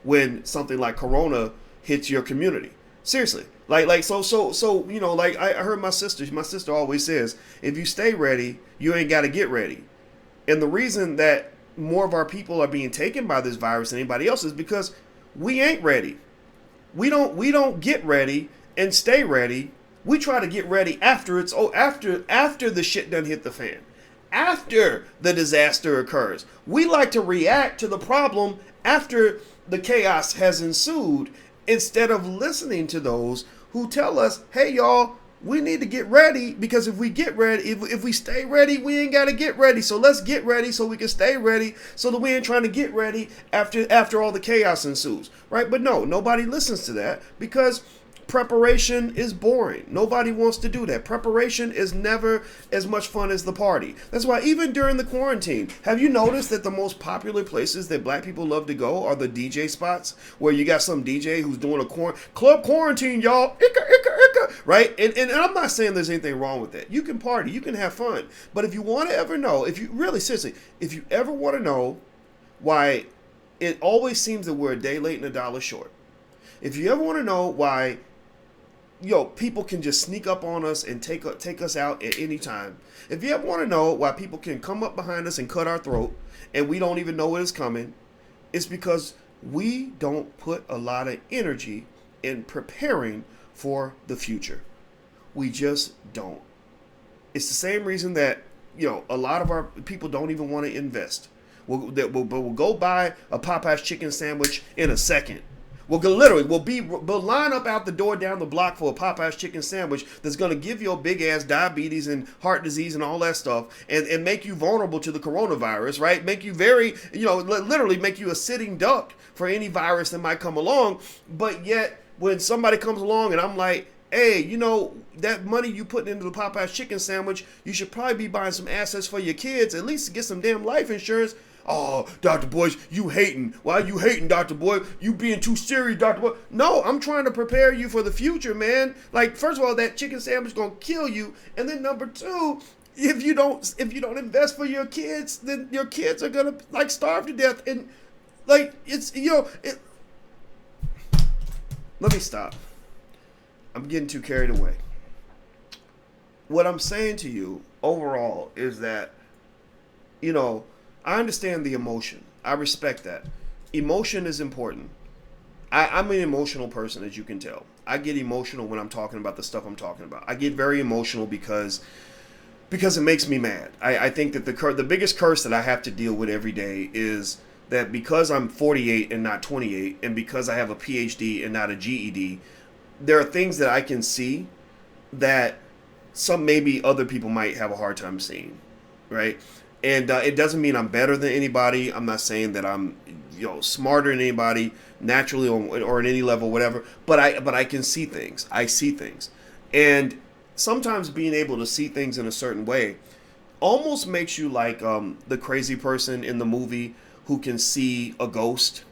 when something like Corona hits your community. Seriously. I heard my sister always says, if you stay ready, you ain't got to get ready. And the reason that more of our people are being taken by this virus than anybody else is because we ain't ready. We don't get ready and stay ready. We try to get ready after the shit done hit the fan, after the disaster occurs. We like to react to the problem after the chaos has ensued, instead of listening to those who tell us, hey y'all, we need to get ready, because if we get ready, if we stay ready, we ain't got to get ready. So let's get ready so we can stay ready, so that we ain't trying to get ready after all the chaos ensues, right? But no, nobody listens to that, because preparation is boring. Nobody wants to do that. Preparation is never as much fun as the party. That's why even during the quarantine, have you noticed that the most popular places that black people love to go are the DJ spots, where you got some DJ who's doing a club quarantine, y'all, right? And I'm not saying there's anything wrong with that. You can party, you can have fun. But if you want to ever know, if you ever want to know why it always seems that we're a day late and a dollar short, if you ever want to know why people can just sneak up on us and take us out at any time, if you ever want to know why people can come up behind us and cut our throat and we don't even know it is coming, it's because we don't put a lot of energy in preparing for the future. We just don't. It's the same reason that a lot of our people don't even want to invest. We'll go buy a Popeye's chicken sandwich in a second. We'll line up out the door down the block for a Popeye's chicken sandwich that's going to give you a big ass diabetes and heart disease and all that stuff, and make you vulnerable to the coronavirus, right? Make you very, literally make you a sitting duck for any virus that might come along. But yet, when somebody comes along and I'm like, hey, that money you putting into the Popeye's chicken sandwich, you should probably be buying some assets for your kids, at least to get some damn life insurance. Oh, Dr. Boyce, you hating. Why you hating, Dr. Boy? You being too serious, Dr. Boy. No, I'm trying to prepare you for the future, man. Like, first of all, that chicken sandwich is going to kill you. And then number two, if you don't invest for your kids, then your kids are going to, starve to death. And, let me stop. I'm getting too carried away. What I'm saying to you overall is that, I understand the emotion. I respect that. Emotion is important. I'm an emotional person, as you can tell. I get emotional when I'm talking about the stuff I'm talking about. I get very emotional because it makes me mad. I think that the biggest curse that I have to deal with every day is that because I'm 48 and not 28, and because I have a PhD and not a GED, there are things that I can see that some maybe other people might have a hard time seeing, right? And it doesn't mean I'm better than anybody. I'm not saying that I'm, smarter than anybody naturally or at any level, whatever. But I can see things. I see things, and sometimes being able to see things in a certain way almost makes you like the crazy person in the movie who can see a ghost,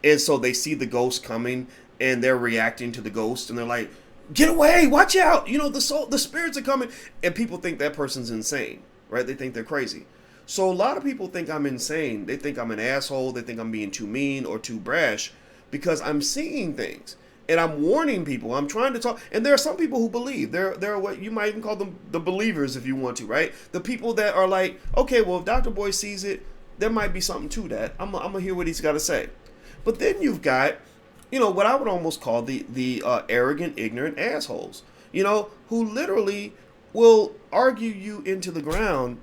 and so they see the ghost coming and they're reacting to the ghost and they're like, "Get away! Watch out! The spirits are coming," and people think that person's insane, right? They think they're crazy. So a lot of people think I'm insane. They think I'm an asshole. They think I'm being too mean or too brash because I'm seeing things and I'm warning people. I'm trying to talk. And there are some people who believe. There are what you might even call them the believers if you want to, right? The people that are like, okay, well, if Dr. Boy sees it, there might be something to that. I'm going to hear what he's got to say. But then you've got, what I would almost call the arrogant, ignorant assholes, who literally will argue you into the ground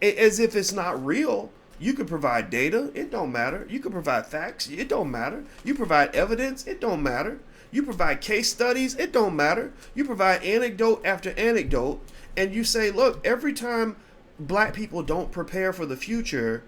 as if it's not real. You could provide data, it don't matter. You could provide facts, it don't matter. You provide evidence, it don't matter. You provide case studies, it don't matter. You provide anecdote after anecdote, and you say, look, every time black people don't prepare for the future,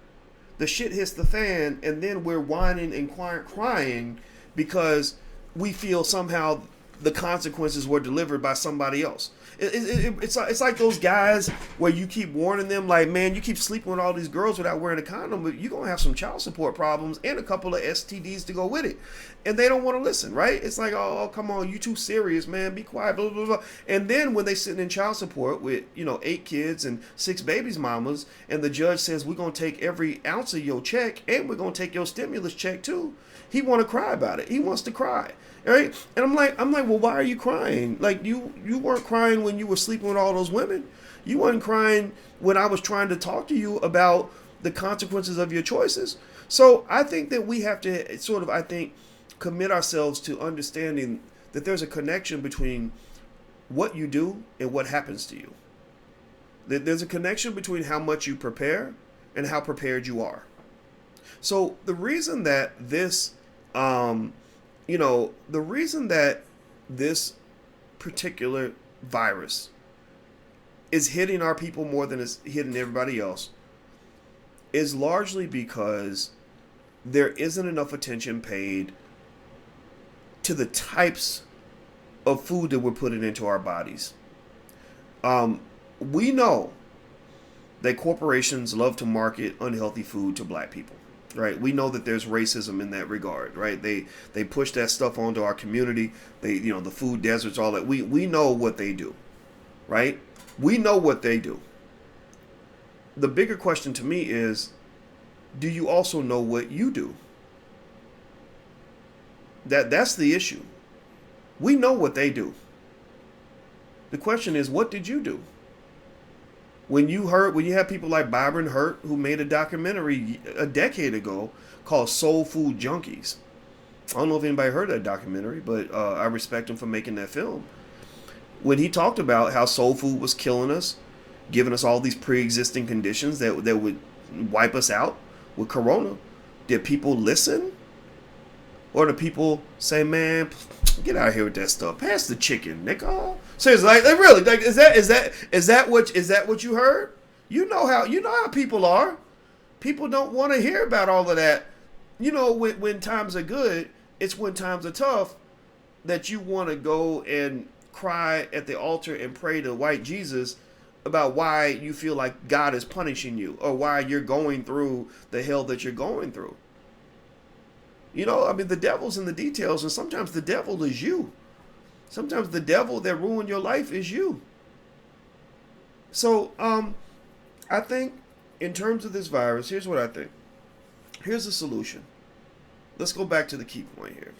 the shit hits the fan, and then we're whining and crying because we feel somehow the consequences were delivered by somebody else. It's like those guys where you keep warning them, like, man, you keep sleeping with all these girls without wearing a condom, but you're going to have some child support problems and a couple of STDs to go with it. And they don't want to listen, right? It's like, oh, come on, you too serious, man. Be quiet, blah, blah, blah. And then when they sitting in child support with, 8 kids and 6 babies mamas, and the judge says, we're going to take every ounce of your check and we're going to take your stimulus check too. He want to cry about it. He wants to cry. Right? And I'm like, well, why are you crying? Like, you weren't crying when you were sleeping with all those women. You weren't crying when I was trying to talk to you about the consequences of your choices. So I think that we have to sort of, commit ourselves to understanding that there's a connection between what you do and what happens to you. There's a connection between how much you prepare and how prepared you are. So the reason that this particular virus is hitting our people more than it's hitting everybody else is largely because there isn't enough attention paid to the types of food that we're putting into our bodies. We know that corporations love to market unhealthy food to black people. Right, we know that there's racism in that regard. Right, they push that stuff onto our community. They, the food deserts, all that. We know what they do. Right, we know what they do. The bigger question to me is, do you also know what you do? That's the issue. We know what they do. The question is, what did you do? When you have people like Byron Hurt, who made a documentary a decade ago called Soul Food Junkies. I don't know if anybody heard that documentary, but I respect him for making that film. When he talked about how soul food was killing us, giving us all these pre-existing conditions that would wipe us out with corona, did people listen? Or do people say, man, get out of here with that stuff. Pass the chicken, nigga. Seriously, like really, like is that what you heard? You know how people are. People don't want to hear about all of that. When times are good, it's when times are tough that you want to go and cry at the altar and pray to white Jesus about why you feel like God is punishing you or why you're going through the hell that you're going through. The devil's in the details, and sometimes the devil is you. Sometimes the devil that ruined your life is you. So, I think in terms of this virus, here's what I think. Here's the solution. Let's go back to the key point here.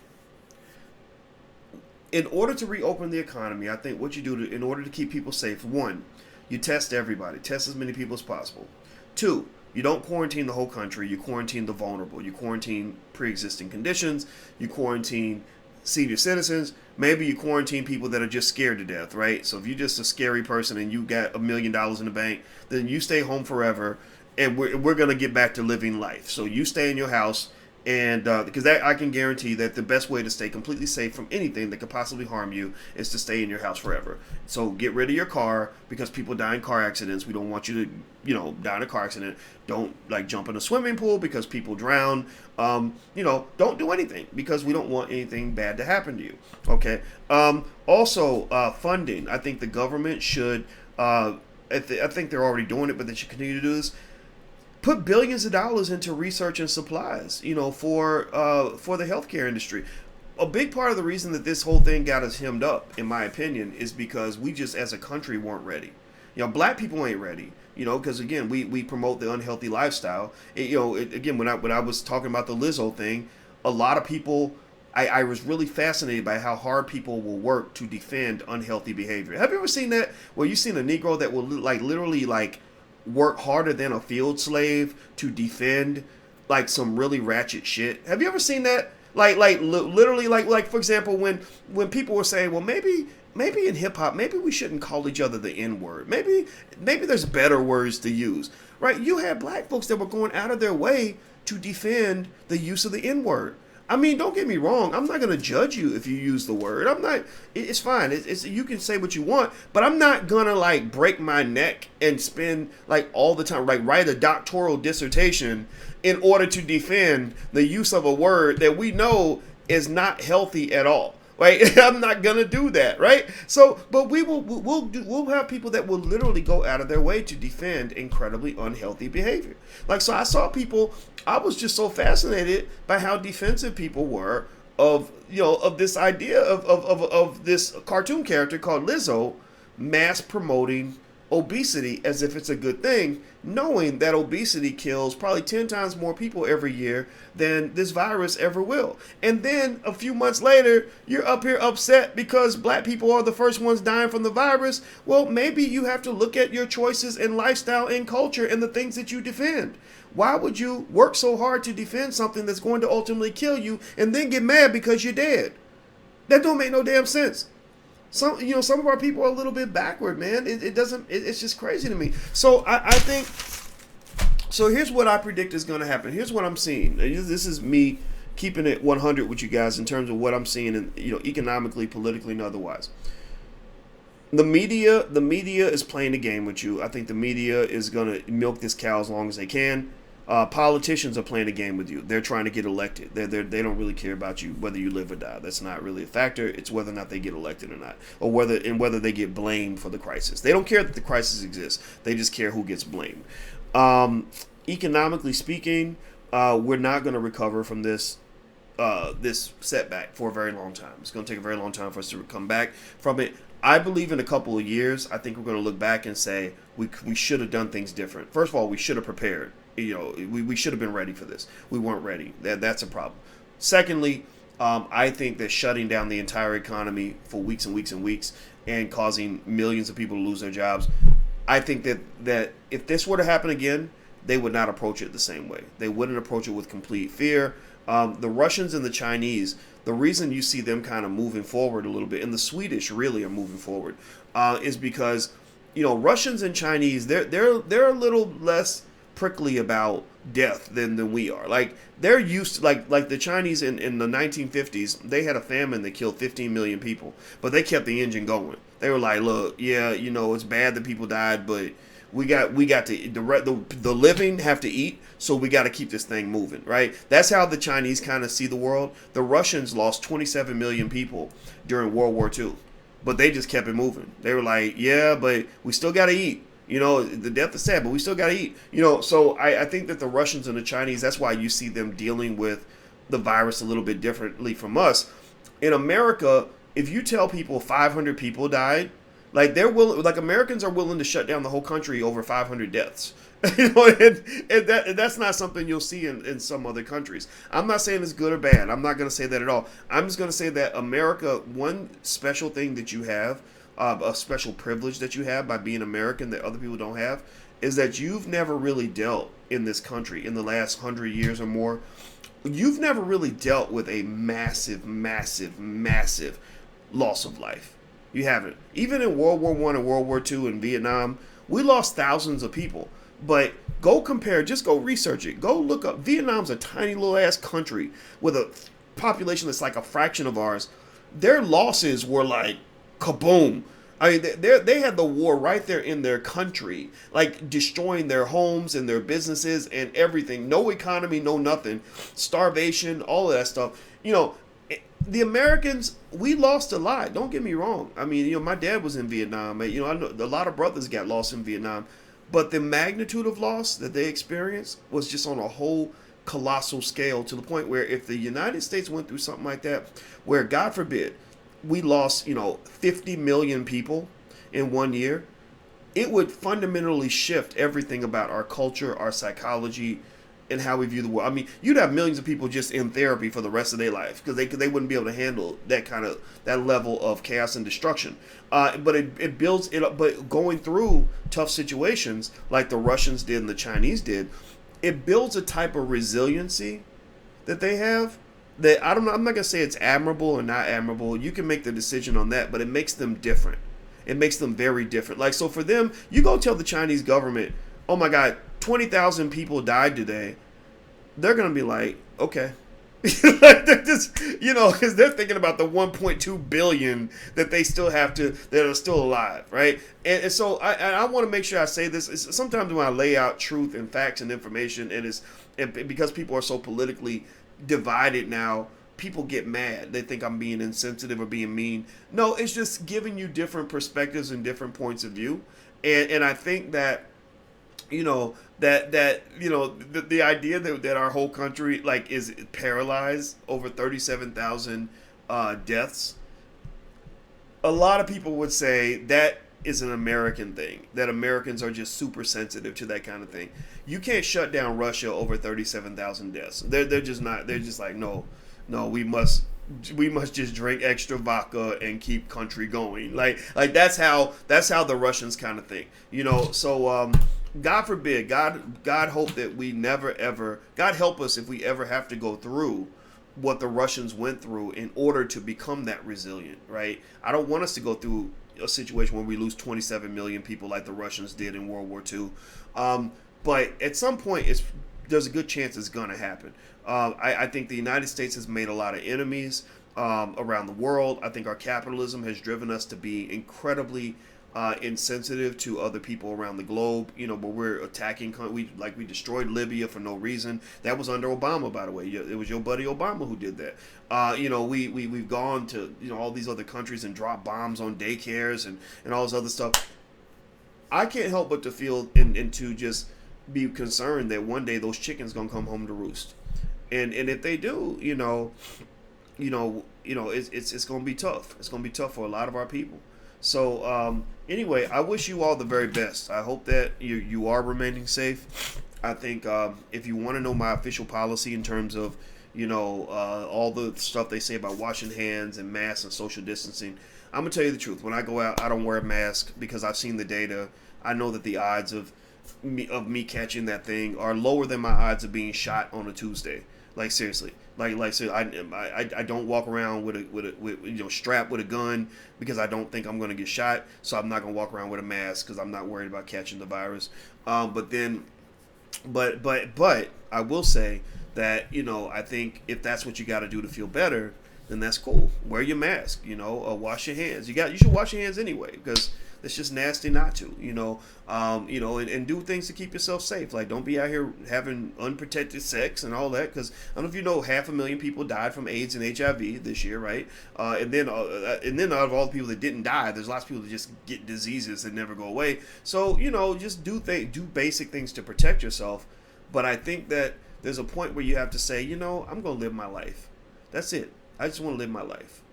In order to reopen the economy, I think what you do in order to keep people safe, 1, you test everybody. Test as many people as possible. 2, you don't quarantine the whole country. You quarantine the vulnerable. You quarantine pre-existing conditions. You quarantine senior citizens. Maybe you quarantine people that are just scared to death, right? So if you're just a scary person and you got $1 million in the bank, then you stay home forever and we're gonna get back to living life. So you stay in your house, and because that I can guarantee that the best way to stay completely safe from anything that could possibly harm you is to stay in your house forever. So get rid of your car, because people die in car accidents. We don't want you to, die in a car accident. Don't jump in a swimming pool because people drown. Don't do anything because we don't want anything bad to happen to you. Okay. Also, funding. I think the government should. I think they're already doing it, but they should continue to do this. Put billions of dollars into research and supplies, for the healthcare industry. A big part of the reason that this whole thing got us hemmed up, in my opinion, is because we just, as a country, weren't ready. Black people ain't ready. Because again, we promote the unhealthy lifestyle. Again, when I was talking about the Lizzo thing, a lot of people, I was really fascinated by how hard people will work to defend unhealthy behavior. Have you ever seen that? Where you've seen a Negro that will literally work harder than a field slave to defend some really ratchet shit. Have you ever seen that? Literally, for example, when people were saying, well, maybe in hip hop, maybe we shouldn't call each other the N-word. Maybe there's better words to use, right? You had black folks that were going out of their way to defend the use of the N-word. I mean, don't get me wrong. I'm not going to judge you if you use the word. I'm not. It's fine. It's you can say what you want, but I'm not going to break my neck and spend all the time write a doctoral dissertation in order to defend the use of a word that we know is not healthy at all. Right? I'm not gonna do that, right? So, but we'll have people that will literally go out of their way to defend incredibly unhealthy behavior. So I saw people. I was just so fascinated by how defensive people were of this idea of this cartoon character called Lizzo mass promoting obesity as if it's a good thing, knowing that obesity kills probably 10 times more people every year than this virus ever will. And then a few months later, you're up here upset because black people are the first ones dying from the virus. Well, maybe you have to look at your choices in lifestyle and culture and the things that you defend. Why would you work so hard to defend something that's going to ultimately kill you and then get mad because you're dead? That don't make no damn sense. Some of our people are a little bit backward, man. It's just crazy to me. So I think, so here's what I predict is going to happen. Here's what I'm seeing. This is me keeping it 100 with you guys in terms of what I'm seeing, in, economically, politically, and otherwise. The media is playing a game with you. I think the media is going to milk this cow as long as they can. Politicians are playing a game with you. They're trying to get elected. They don't really care about you, whether you live or die. That's not really a factor. It's whether or not they get elected or not, or whether they get blamed for the crisis. They don't care that the crisis exists. They just care who gets blamed. Economically speaking, we're not going to recover from this setback for a very long time. It's going to take a very long time for us to come back from it. I believe in a couple of years, I think we're going to look back and say we should have done things different. First of all, we should have prepared. We should have been ready for this. We weren't ready. That's a problem. Secondly, I think that shutting down the entire economy for weeks and weeks and weeks and causing millions of people to lose their jobs, I think that if this were to happen again, they would not approach it the same way. They wouldn't approach it with complete fear. The Russians and the Chinese, the reason you see them kind of moving forward a little bit, and the Swedish really are moving forward, is because Russians and Chinese, they're a little less prickly about death than we are. They're used to, like the Chinese in the 1950s, they had a famine that killed 15 million people, but they kept the engine going. They were like, look, yeah, it's bad that people died, but we got to the living have to eat, so we got to keep this thing moving, right? That's how the Chinese kind of see the world. The Russians lost 27 million people during World War II, but they just kept it moving. They were like, yeah, but we still got to eat. The death is sad, but we still got to eat. So I think that the Russians and the Chinese, that's why you see them dealing with the virus a little bit differently from us. In America, if you tell people 500 people died, Americans are willing to shut down the whole country over 500 deaths. And that's not something you'll see in some other countries. I'm not saying it's good or bad. I'm not going to say that at all. I'm just going to say that America, one special thing that you have, a special privilege that you have by being American that other people don't have, is that you've never really dealt in this country in the last 100 years or more. You've never really dealt with a massive, massive, massive loss of life. You haven't. Even in World War I and World War II and Vietnam, we lost thousands of people. But Go compare, just go research it. Go look up. Vietnam's a tiny little ass country with a population that's like a fraction of ours. Their losses were like kaboom. I mean, they had the war right there in their country, like destroying their homes and their businesses and everything. No economy, no nothing. Starvation, all of that stuff. The Americans, we lost a lot. Don't get me wrong. I mean, my dad was in Vietnam. I know a lot of brothers got lost in Vietnam. But the magnitude of loss that they experienced was just on a whole colossal scale, to the point where if the United States went through something like that, where God forbid we lost 50 million people in 1 year, it would fundamentally shift everything about our culture, our psychology, and how we view the world. I mean, you'd have millions of people just in therapy for the rest of their life because they wouldn't be able to handle that level of chaos and destruction. But it builds it. But going through tough situations like the Russians did and the Chinese did, it builds a type of resiliency that they have. That I don't know. I'm not gonna say it's admirable or not admirable. You can make the decision on that, but it makes them different. It makes them very different. Like, so for them, you go tell the Chinese government, "Oh my God, 20,000 people died today," they're going to be like, okay. They're just, because they're thinking about the 1.2 billion that they still have that are still alive, right? And so I want to make sure I say this. Sometimes when I lay out truth and facts and information, and because people are so politically divided now, people get mad. They think I'm being insensitive or being mean. No, it's just giving you different perspectives and different points of view. And I think that, the idea that our whole country is paralyzed over 37,000 deaths, a lot of people would say that is an American thing, that Americans are just super sensitive to that kind of thing. You can't shut down Russia over 37,000 deaths. They're just not. They're just like, no, we must just drink extra vodka and keep country going. Like that's how the Russians kind of think. So God forbid, God hope that we never ever, God help us if we ever have to go through what the Russians went through in order to become that resilient, right? I don't want us to go through a situation where we lose 27 million people like the Russians did in World War II. But at some point, there's a good chance it's going to happen. I think the United States has made a lot of enemies around the world. I think our capitalism has driven us to be incredibly insensitive to other people around the globe. But we're attacking. We destroyed Libya for no reason. That was under Obama, by the way. It was your buddy Obama who did that. We've gone to all these other countries and dropped bombs on daycares and all this other stuff. I can't help but to feel and to just be concerned that one day those chickens gonna come home to roost, and if they do, it's gonna be tough. It's gonna be tough for a lot of our people. So anyway, I wish you all the very best. I hope that you are remaining safe. I think if you want to know my official policy in terms of all the stuff they say about washing hands and masks and social distancing, I'm gonna tell you the truth. When I go out, I don't wear a mask because I've seen the data. I know that the odds of me catching that thing are lower than my odds of being shot on a Tuesday. Like seriously, so I don't walk around with strapped with a gun because I don't think I'm gonna get shot. So I'm not gonna walk around with a mask because I'm not worried about catching the virus. But I will say that I think if that's what you got to do to feel better, then that's cool. Wear your mask. Wash your hands. You should wash your hands anyway because it's just nasty not to, and do things to keep yourself safe. Like, don't be out here having unprotected sex and all that, because I don't know if you know, 500,000 people died from AIDS and HIV this year, right? And then out of all the people that didn't die, there's lots of people that just get diseases that never go away. So, just do basic things to protect yourself. But I think that there's a point where you have to say, I'm going to live my life. That's it. I just want to live my life,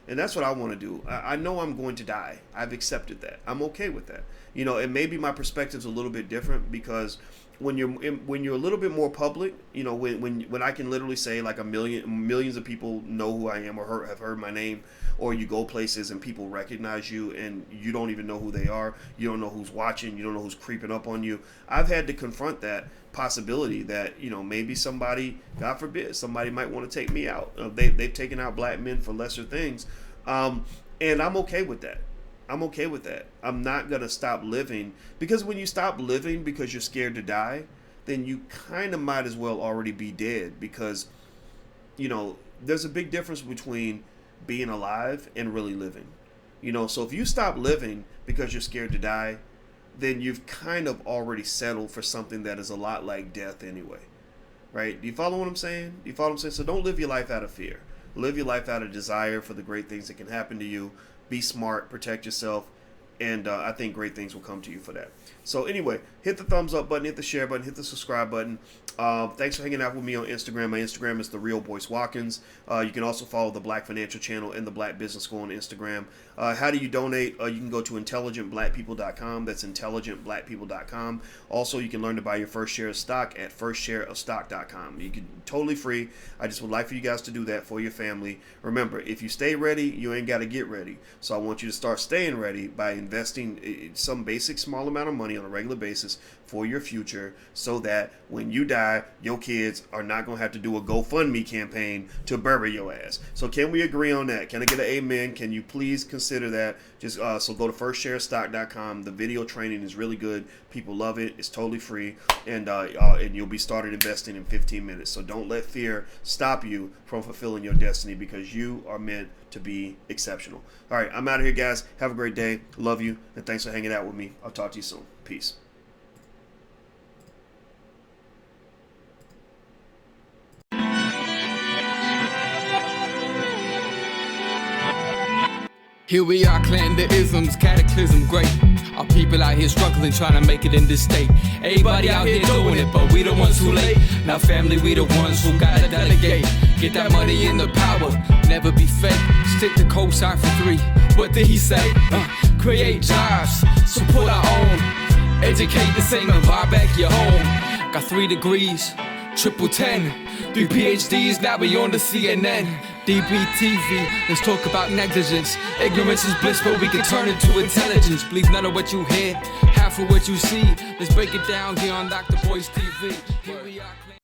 and that's what I want to do. I know I'm going to die. I've accepted that. I'm okay with that. And maybe my perspective's a little bit different because when you're a little bit more public, when I can literally say like millions of people know who I am or have heard my name, or you go places and people recognize you and you don't even know who they are. You don't know who's watching. You don't know who's creeping up on you. I've had to confront that possibility that maybe somebody, God forbid, somebody might want to take me out. They've taken out black men for lesser things, and I'm okay with that. I'm okay with that. I'm not going to stop living, because when you stop living because you're scared to die, then you kind of might as well already be dead, because, you know, there's a big difference between being alive and really living. You know, so if you stop living because you're scared to die, then you've kind of already settled for something that is a lot like death anyway. Right? Do you follow what I'm saying? Do you follow what I'm saying? So don't live your life out of fear. Live your life out of desire for the great things that can happen to you. Be smart, protect yourself, and I think great things will come to you for that. So anyway, hit the thumbs up button, hit the share button, hit the subscribe button. Thanks for hanging out with me on Instagram. My Instagram is The Real Boyce Watkins. You can also follow the Black Financial Channel and the Black Business School on Instagram. How do you donate? You can go to intelligentblackpeople.com. That's intelligentblackpeople.com. Also, you can learn to buy your first share of stock at firstshareofstock.com. You can totally free. I just would like for you guys to do that for your family. Remember, if you stay ready, you ain't got to get ready. So I want you to start staying ready by investing some basic small amount of money on a regular basis for your future, so that when you die, your kids are not going to have to do a GoFundMe campaign to bury your ass. So can we agree on that? Can I get an amen? Can you please consider that? Just so go to firstsharestock.com. The video training is really good. People love it. It's totally free, and you'll be started investing in 15 minutes. So don't let fear stop you from fulfilling your destiny, because you are meant to be exceptional. All right, I'm out of here, guys. Have a great day. Love you, and thanks for hanging out with me. I'll talk to you soon. Peace. Here we are, clan the isms, cataclysm great. Our people out here struggling, trying to make it in this state. Everybody out here doing it, but we the ones who late. Now family, we the ones who gotta delegate. Get that money in the power, never be fake. Stick to cosign for 3. What did he say? Create jobs, support our own. Educate the same and buy back your home. Got 3 degrees, triple 10. 3 PhDs, now we on the CNN. DBTV, let's talk about negligence. Ignorance is bliss, but we can turn it to intelligence. Believe none of what you hear, half of what you see. Let's break it down here on Dr. Boyce TV. Here we are.